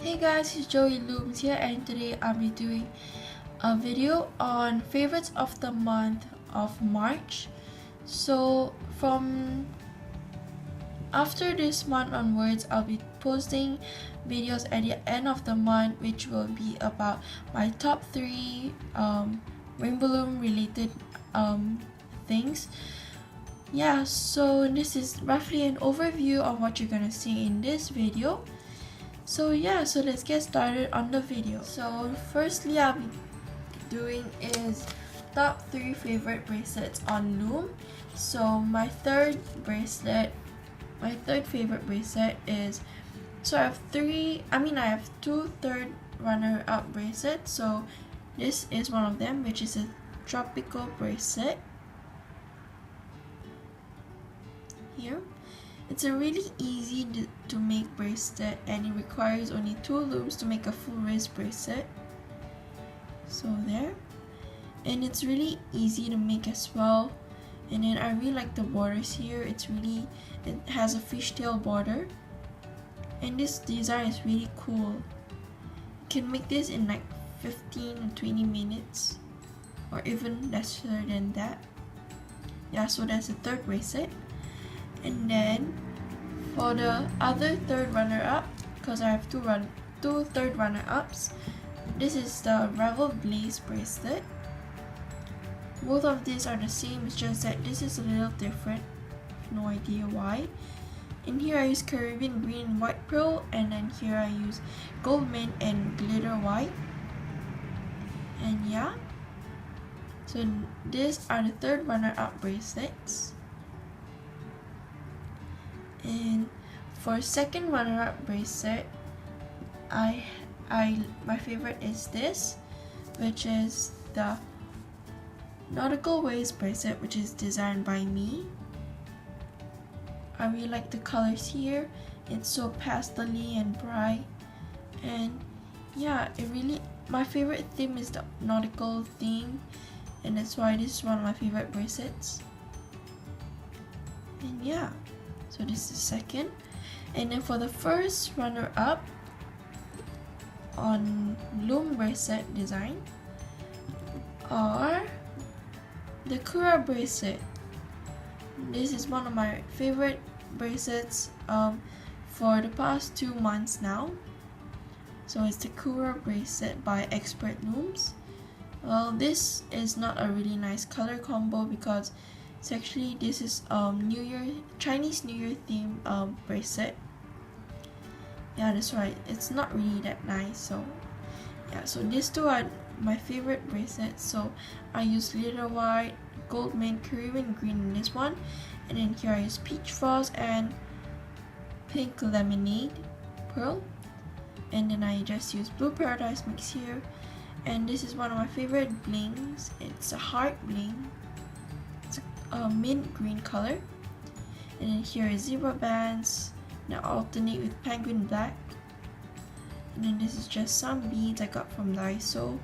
Hey guys, it's Joey Looms here, and today I'll be doing a video on favorites of the month of March. So from after this month onwards, I'll be posting videos at the end of the month, which will be about my top 3 rainbow loom related things. Yeah, so this is roughly an overview of what you're gonna see in this video. So yeah, so let's get started on the video. So firstly, I'll be doing is top 3 favorite bracelets on Loom. So my third favorite bracelet is, so I have 2 third runner-up bracelets. So this is one of them, which is a tropical bracelet. Here. It's a really easy to make bracelet, and it requires only 2 looms to make a full wrist bracelet. So there. And it's really easy to make as well. And then I really like the borders here. It has a fishtail border. And this design is really cool. You can make this in like 15 or 20 minutes. Or even lesser than that. Yeah, so that's the third bracelet. And then for the other third runner-up, because I have two third runner-ups, this is the Revel Blaze bracelet. Both of these are the same, it's just that this is a little different. No idea why. In here I use Caribbean green and white pearl, and then here I use gold mint and glitter white. And yeah, so these are the third runner-up bracelets. And for second runner-up bracelet, my favorite is this, which is the nautical waves bracelet, which is designed by me. I really like the colors here. It's so pastel-y and bright, and yeah, my favorite theme is the nautical theme, and that's why this is one of my favorite bracelets. And yeah, so this is second. And then for the first runner-up on loom bracelet design are the Kura bracelet. This is one of my favorite bracelets for the past 2 months now. So it's the Kura bracelet by Expert Looms. Well, this is not a really nice color combo because this is Chinese New Year theme bracelet. Yeah, that's right. It's not really that nice. So yeah, so these two are my favorite bracelets. So I use glitter white, gold mint, Caribbean green in this one, and then here I use peach fuzz and pink lemonade pearl, and then I just use blue paradise mix here. And this is one of my favorite blings. It's a heart bling. Mint green color, and then here is zebra bands that alternate with penguin black, and then this is just some beads I got from Daiso,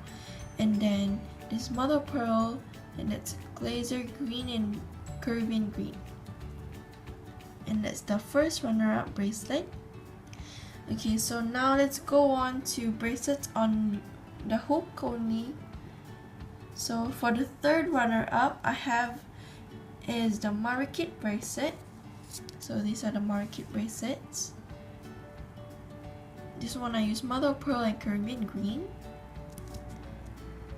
and then this mother pearl, and that's glazer green and Caribbean green. And that's the first runner-up bracelet. Okay, so now let's go on to bracelets on the hook only. So for the third runner-up, I have is the Marikit bracelet. So these are the Marikit bracelets. This one I use mother of pearl and Caribbean green.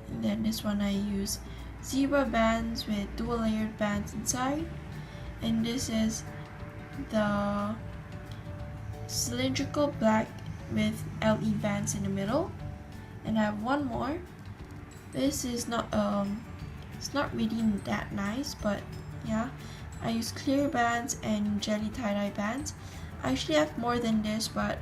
And then this one I use zebra bands with dual layered bands inside. And this is the cylindrical black with LE bands in the middle. And I have one more. This is not it's not really that nice, but yeah, I use clear bands and jelly tie-dye bands. I actually have more than this, but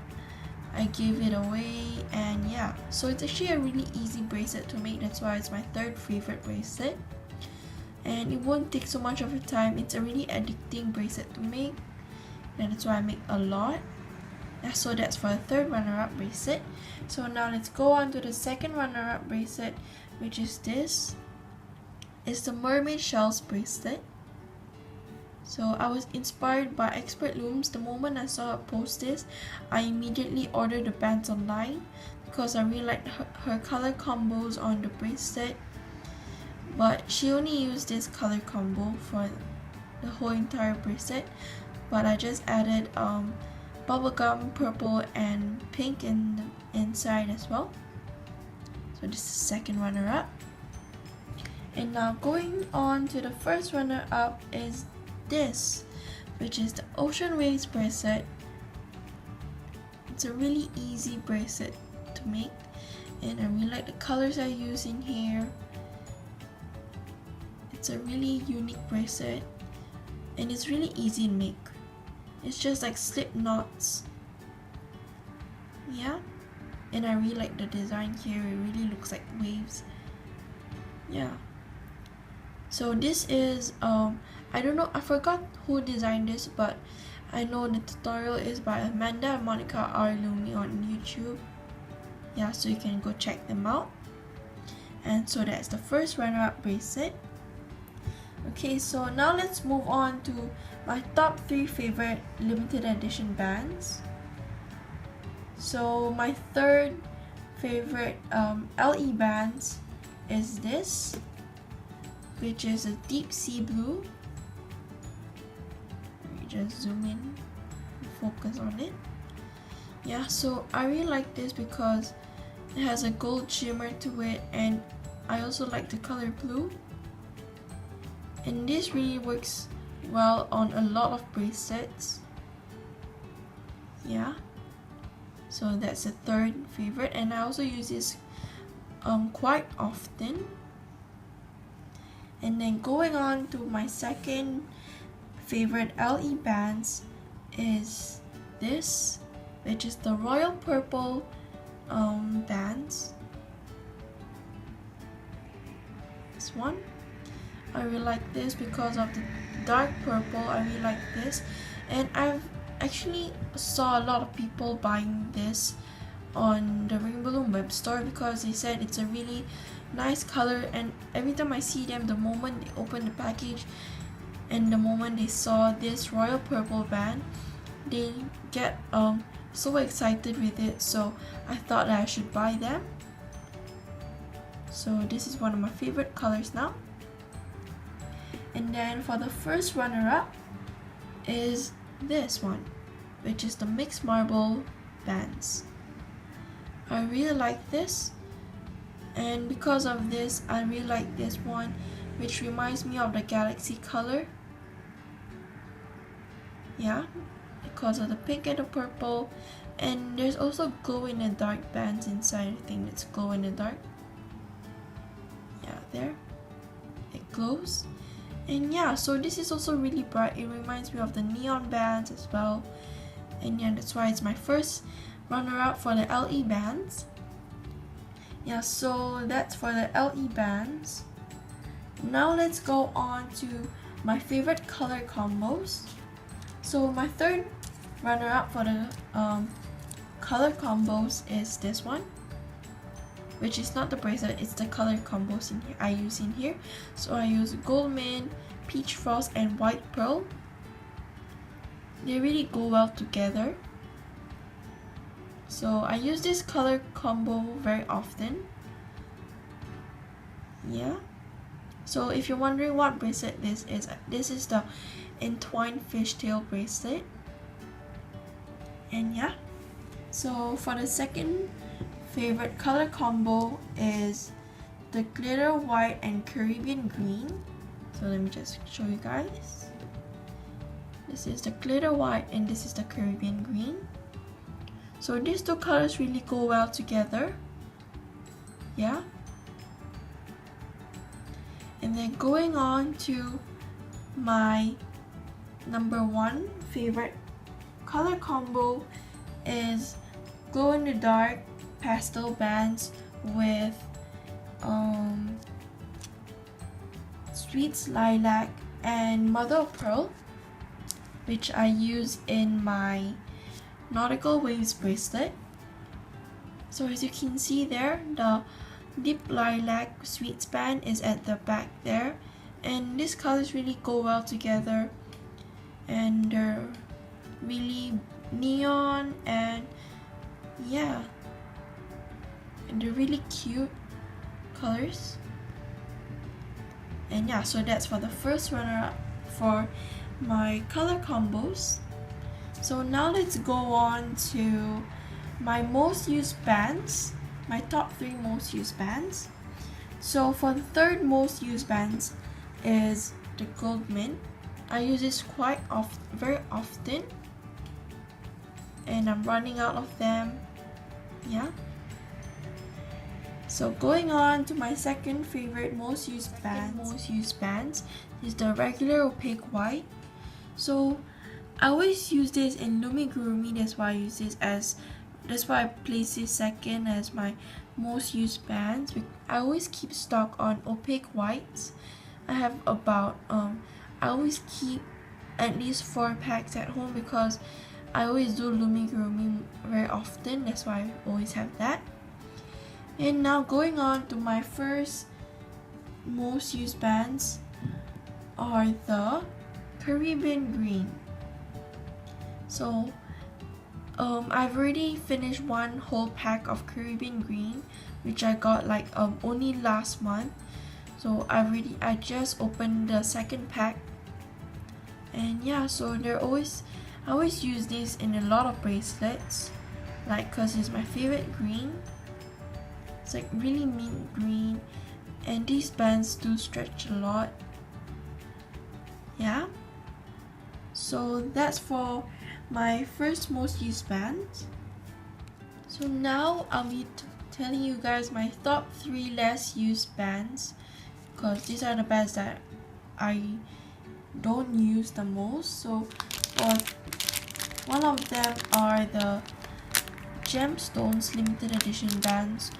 I gave it away. And yeah, so it's actually a really easy bracelet to make. That's why it's my third favorite bracelet, and it won't take so much of your time. It's a really addicting bracelet to make, and that's why I make a lot. Yeah, so that's for the third runner-up bracelet. So now let's go on to the second runner-up bracelet, which is this. It's the mermaid shells bracelet. So I was inspired by Expert Looms. The moment I saw her post this, I immediately ordered the bands online because I really liked her color combos on the bracelet. But she only used this color combo for the whole entire bracelet. But I just added bubblegum, purple, and pink in the inside as well. So this is the second runner-up. And now going on to the first runner-up is this, which is the Ocean Waves bracelet. It's a really easy bracelet to make, and I really like the colors I use in here. It's a really unique bracelet, and it's really easy to make. It's just like slip knots. Yeah, and I really like the design here. It really looks like waves. Yeah. So this is I don't know, I forgot who designed this, but I know the tutorial is by Amanda and Monica R. Looming on YouTube. Yeah, so you can go check them out. And so that's the first runner-up bracelet. Okay, so now let's move on to my top 3 favorite limited edition bands. So my third favorite LE bands is this, which is a deep sea blue. Let me just zoom in and focus on it. Yeah, so I really like this because it has a gold shimmer to it, and I also like the color blue. And this really works well on a lot of bracelets. Yeah, so that's the third favorite, and I also use this quite often. And then going on to my second favorite LE bands is this, which is the royal purple bands. This one, I really like this because of the dark purple. I really like this, and I've actually saw a lot of people buying this on the Rainbow Loom web store because they said it's a really nice color, and every time I see them, the moment they open the package and the moment they saw this royal purple band, they get so excited with it, so I thought that I should buy them. So this is one of my favorite colors now. And then for the first runner-up is this one, which is the mixed marble bands. I really like this, and because of this, I really like this one, which reminds me of the galaxy color. Yeah, because of the pink and the purple, and there's also glow in the dark bands inside. I think it's glow in the dark. Yeah, there, it glows. And yeah, so this is also really bright. It reminds me of the neon bands as well. And yeah, that's why it's my first runner-up for the LE bands. Yeah, so that's for the LE bands. Now let's go on to my favorite color combos. So my third runner-up for the color combos is this one, which is not the bracelet, it's the color combos in here I use in here. So I use gold mint, peach frost, and white pearl. They really go well together. So I use this color combo very often. Yeah. So if you're wondering what bracelet this is the entwined fishtail bracelet. And yeah. So for the second favorite color combo is the glitter white and Caribbean green. So let me just show you guys. This is the glitter white and this is the Caribbean green. So these two colors really go well together. Yeah. And then going on to my number 1 favorite color combo is glow in the dark pastel bands with Sweets Lilac and Mother of Pearl, which I use in my Nautical Waves bracelet. So as you can see there, the deep lilac sweets band is at the back there, and these colors really go well together. and they're really neon, and yeah, and they're really cute colors. And yeah, so that's for the first runner-up for my color combos. So now let's go on to my most used bands, my top 3 most used bands. So for the third most used bands is the gold mint. I use this very often, and I'm running out of them. Yeah. So going on to my second favorite most used bands is the regular opaque white. So I always use this in Looming, that's why I place this second as my most used bands. I always keep stock on opaque whites. I have about I always keep at least 4 packs at home because I always do Looming very often. That's why I always have that. And now going on to my first most used bands are the Caribbean green. So I've already finished one whole pack of Caribbean green, which I got like only last month. So I just opened the second pack, and yeah, so I always use this in a lot of bracelets, like cause it's my favorite green. It's like really mint green, and these bands do stretch a lot. Yeah, so that's for my first most used bands. So now I'll be telling you guys my top 3 less used bands, because these are the bands that I don't use the most. So one of them are the Gemstones limited edition bands.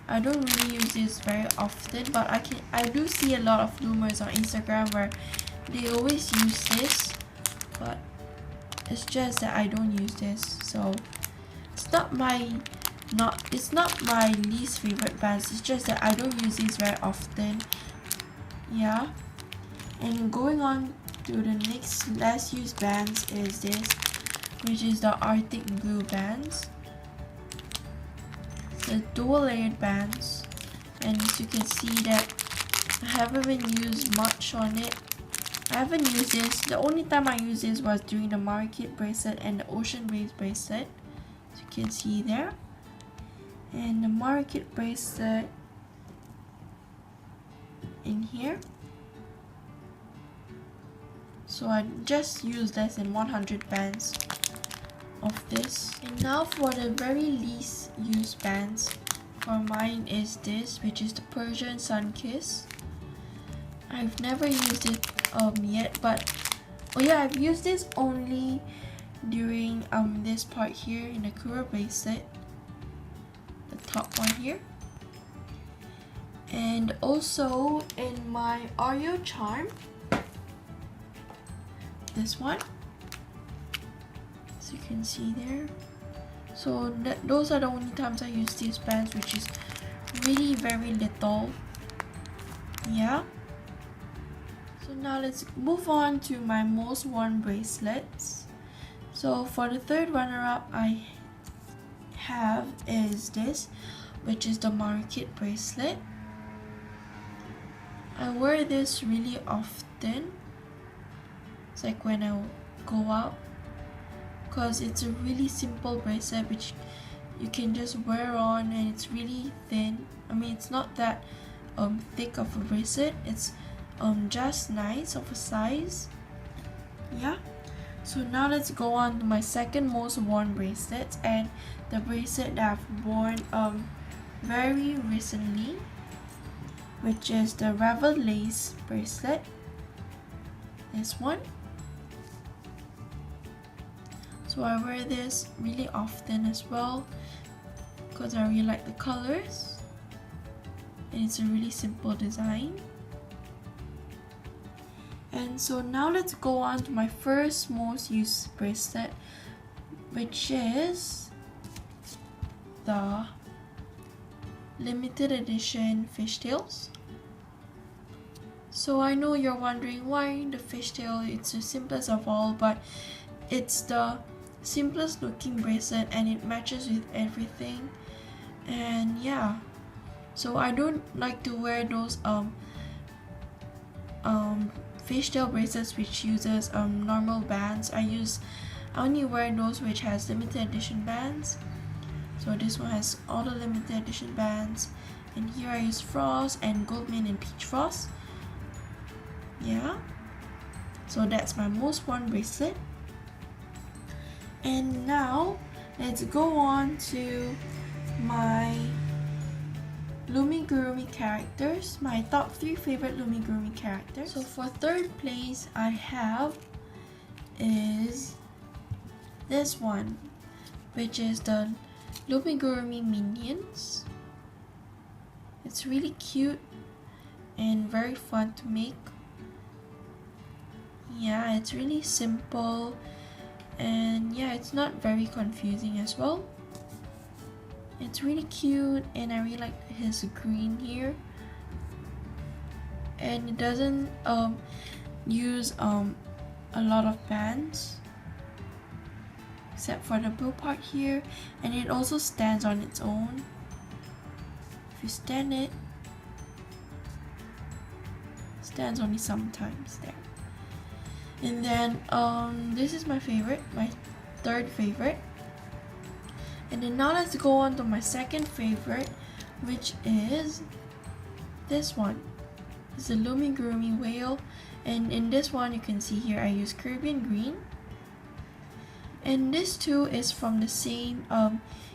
I don't really use this very often, but I do see a lot of loomers on Instagram where they always use this, but it's just that I don't use this. So it's not my least favorite bands, it's just that I don't use these very often. Yeah. And going on to the next less used bands is this, which is the Arctic Blue bands. The dual layered bands, and as you can see that I haven't been used much on it. I haven't used this. The only time I used this was during the Market bracelet and the Ocean Waves bracelet, as you can see there. And the Market bracelet in here. So I just used less than 100 bands of this. And now for the very least used bands for mine is this, which is the Persian Sunkiss. I've never used it yet, but oh yeah, I've used this only during this part here in the Kura bracelet, the top one here, and also in my Oreo charm, this one. You can see there. So those are the only times I use these bands, which is really very little. Yeah. So now let's move on to my most worn bracelets. So for the third runner-up I have is this, which is the Market bracelet. I wear this really often. It's like when I go out, because it's a really simple bracelet which you can just wear on, and it's really thin. I mean, it's not that thick of a bracelet. It's just nice of a size. Yeah. So now let's go on to my second most worn bracelet, and the bracelet that I've worn very recently, which is the Ravel Lace bracelet. This one. So I wear this really often as well because I really like the colors, and it's a really simple design. And so now let's go on to my first most used bracelet, which is the limited edition fishtails. So I know you're wondering why the fishtail, it's the simplest of all, but it's the simplest looking bracelet and it matches with everything. And yeah, so I don't like to wear those fishtail bracelets which uses normal bands. I only wear those which has limited edition bands. So this one has all the limited edition bands, and here I use frost and gold mint and peach frost. Yeah, so that's my most worn bracelet. And now let's go on to my Looming characters, my top 3 favorite Looming characters. So for third place I have is this one, which is the Looming minions. It's really cute and very fun to make. Yeah, it's really simple, and yeah, it's not very confusing as well. It's really cute and I really like his green here, and it doesn't use a lot of bands except for the blue part here, and it also stands on its own. If you stand it, stands only sometimes there. And then this is my favorite, my third favorite. And then now let's go on to my second favorite, which is this one. It's the Looming whale, and in this one you can see here I use Caribbean green. And this too is from the same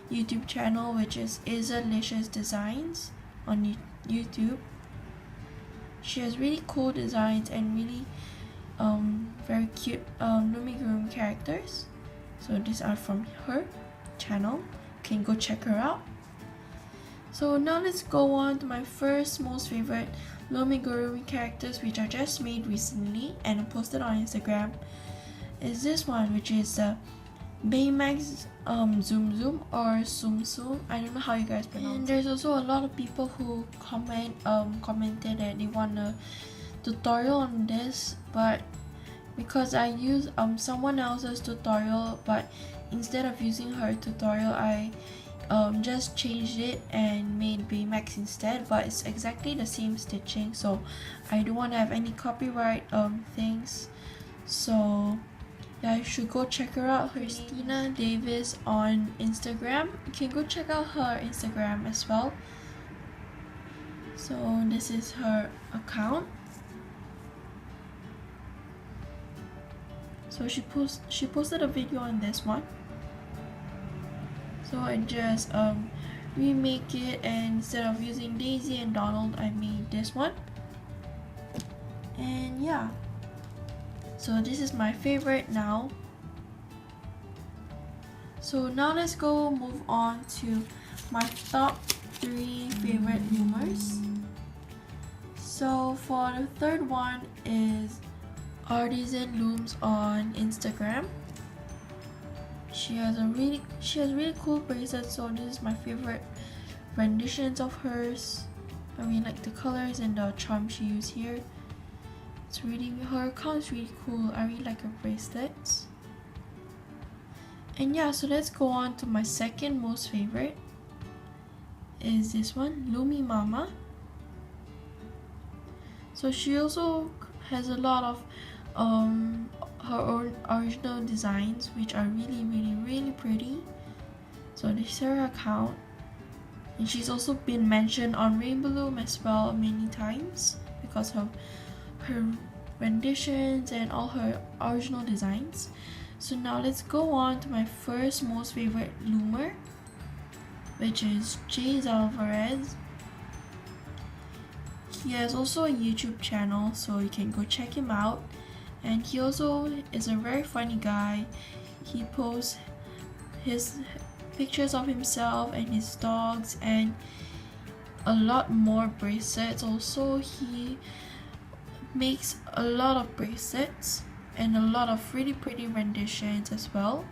YouTube channel, which is Licious Designs on YouTube. She has really cool designs and really very cute Looming characters. So these are from her channel. You can go check her out. So now let's go on to my first most favorite Looming characters, which I just made recently and I posted on Instagram. Is this one, which is the Baymax Zoom Zoom or Zoom Zoom. I don't know how you guys pronounce it. And there's also a lot of people who commented that they want a tutorial on this, but because I used someone else's tutorial, but instead of using her tutorial I just changed it and made Baymax instead, but it's exactly the same stitching, so I don't want to have any copyright things. So yeah, you should go check her out. Christina Davis on Instagram. You can go check out her Instagram as well. So this is her account. So she posted a video on this one. So I just remake it, and instead of using Daisy and Donald I made this one. And yeah, so this is my favorite now. So now let's go move on to my top 3 favorite loomers. So for the third one is Artisan Looms on Instagram. She has really cool bracelets, so this is my favorite renditions of hers. I really like the colors and the charm she used here. It's really, her account is really cool. I really like her bracelets. And yeah, so let's go on to my second most favorite. Is this one, Loomy Mama. So she also has a lot of her own original designs, which are really pretty. So this is her account, and she's also been mentioned on Rainbow Loom as well many times because of her renditions and all her original designs. So now let's go on to my first most favorite loomer, which is Jay Alvarez. He has also a YouTube channel, so you can go check him out. And he also is a very funny guy. He posts his pictures of himself and his dogs and a lot more bracelets. Also, he makes a lot of bracelets and a lot of really pretty renditions as well.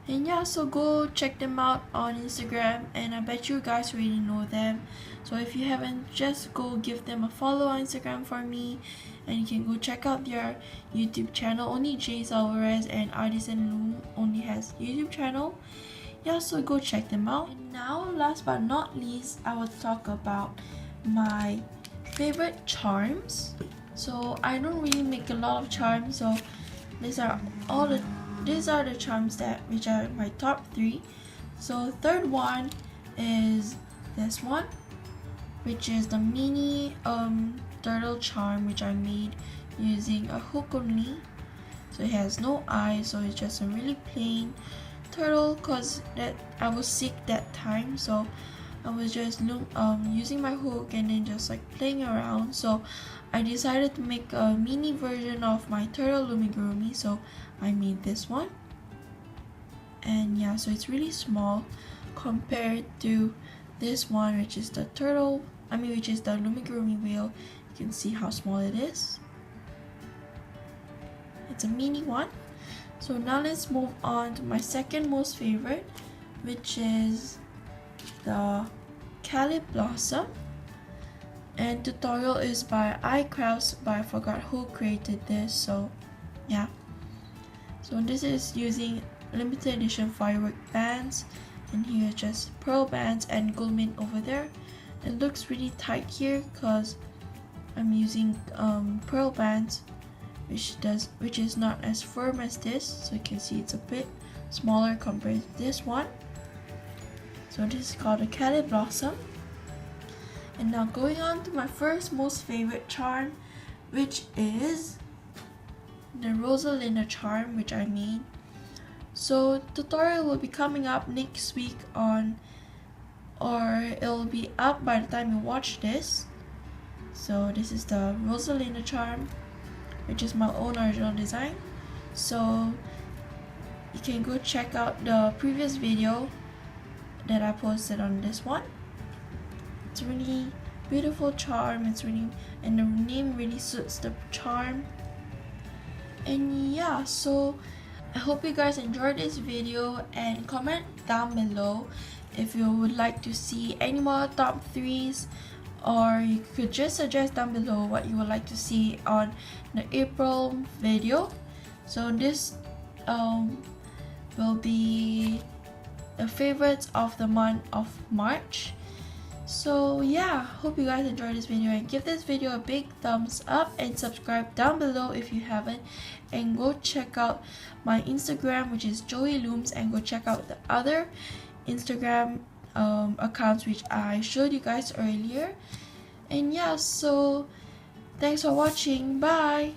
And yeah, so go check them out on Instagram, and I bet you guys already know them. So if you haven't, just go give them a follow on Instagram for me, and you can go check out their YouTube channel. Only Jay Alvarez and Artisan Loom only has YouTube channel. Yeah, so go check them out. And now, last but not least, I will talk about my favorite charms. So I don't really make a lot of charms, so these are the charms which are my top 3. So third one is this one, which is the mini turtle charm, which I made using a hook only. So it has no eyes, so it's just a really plain turtle, cause that I was sick that time, so I was just using my hook and then just like playing around. So I decided to make a mini version of my turtle looming, so I made this one. And yeah, so it's really small compared to this one, which is the which is the looming wheel. You can see how small it is. It's a mini one. So now let's move on to my second most favorite, which is the Cali Blossom. And tutorial is by iCrafts, but I forgot who created this, so yeah. So this is using limited edition firework bands, and here just pearl bands and gold mint over there. It looks really tight here because I'm using pearl bands, which is not as firm as this, so you can see it's a bit smaller compared to this one. So this is called a Cali Blossom. And now going on to my first most favorite charm, which is the Rosalinda charm, which I made. So tutorial will be coming up next week or it'll be up by the time you watch this. So this is the Rosalinda charm, which is my own original design. So you can go check out the previous video that I posted on this one. It's a really beautiful charm. And the name really suits the charm. And yeah, so I hope you guys enjoyed this video, and comment down below if you would like to see any more top 3s, or you could just suggest down below what you would like to see on the April video. So this will be the favorites of the month of March. So yeah, hope you guys enjoyed this video, and give this video a big thumbs up and subscribe down below if you haven't, and go check out my Instagram, which is Joey Looms, and go check out the other Instagram accounts which I showed you guys earlier. And yeah, so thanks for watching. Bye.